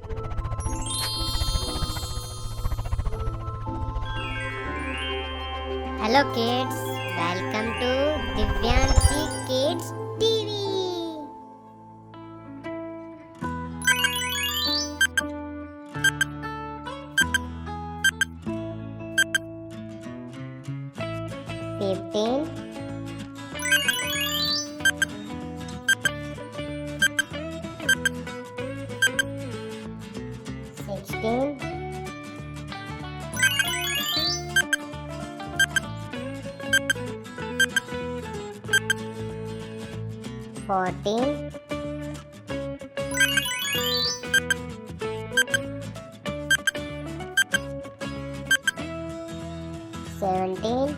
Hello kids, welcome to Divyanshi Kids TV. Fifteen, 16, 14, 17,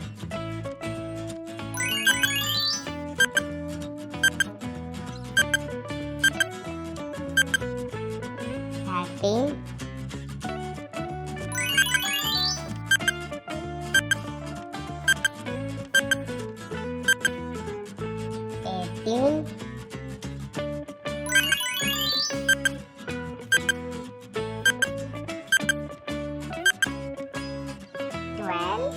18, 18, 12,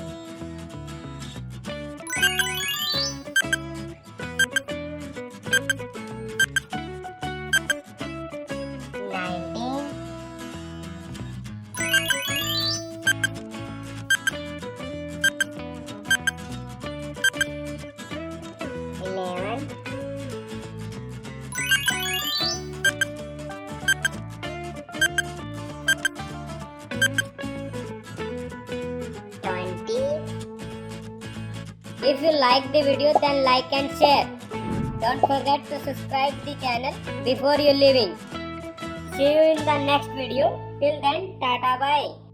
19, 11, 20. If you like the video, then like and share. Don't forget to subscribe the channel before you leaving. See you in the next video. Till then, tata bye.